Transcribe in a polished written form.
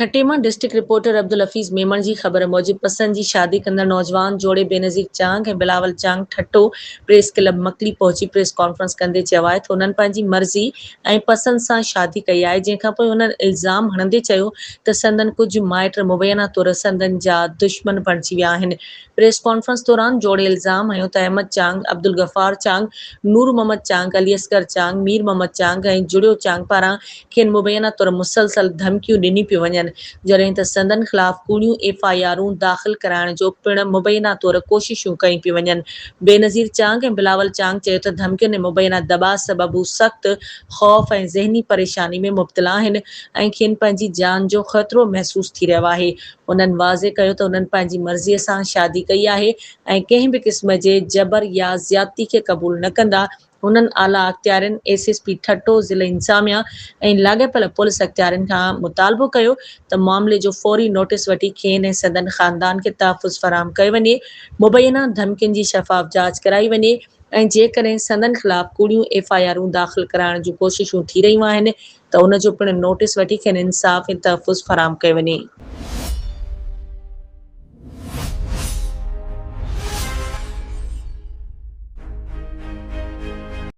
ठटे मां district reporter Abdul Hafeez Memon जी ख़बर मूजिब पसंद जी शादी कंदड़ नौजवान जोड़े बेनज़ीर चांग ऐं बिलावल चांग ठट्टो प्रेस क्लब मकली पहुची प्रेस कॉन्फ्रेंस कंदे चयो आहे त हुननि पंहिंजी मर्ज़ी ऐं पसंदि सां शादी कई आहे। जंहिंखां पोइ हुननि इल्ज़ाम हणंदे चयो त संदनि कुझु माइट मुबैना तौरु संदनि जा दुश्मन बणिजी विया आहिनि। प्रेस कॉन्फ्रेंस दौरान जोड़े इल्ज़ाम हयो त अहमद चांग, अब्दुल गफ़ार चांग, नूर मोहम्मद चांग, अली असगर चांग, मीर मोहम्मद चांग ऐं जुड़ियो चांग पारां खेनि मुबैना तौरु मुसलसल धमकियूं ॾिनी पियूं वञनि। जॾहिं त संदन ख़िलाफ़ कूड़ियूं एफआईआरूं दाख़िल कराइण जो पिणु मुबैना तौरु कोशिशूं कई पियूं वञनि। बेनज़ीर चांग ऐं बिलावल चांग चयो त धमकियुनि ऐं मुबैना दॿा सबबु सख़्तु ख़ौफ़ ऐं ज़हनी परेशानी में मुब्तला आहिनि ऐं खेनि पंहिंजी जान जो ख़तरो महसूसु थी रहियो आहे। उन्हनि वाज़े कयो त उन्हनि पंहिंजी मर्ज़ीअ सां शादी कई आहे ऐं कंहिं बि क़िस्म जे जबर या ज़्यादती खे क़बूल न कंदा। उन्हनि आला अख़्तियारनि एसएसपी ठट्टो ज़िले इंतिज़ामिया ऐं लाॻापियल पुलिस अख़्तियारनि खां मुतालबो कयो त मामले जो फौरी नोटिस वठी खेनि ऐं संदनि ख़ानदान खे तहफ़ुज़ फ़राहम कयो वञे, मुबैना धमकियुनि जी शफ़ाफ़ जांच कराई वञे ऐं जेकॾहिं संदनि ख़िलाफ़ कूड़ियूं एफआईआरूं दाख़िल कराइण जूं कोशिशूं थी रहियूं आहिनि त उन जो पिणु नोटिस वठी खेनि इंसाफ़ ऐं तहफ़ुज़ फ़राहम कयो वञे।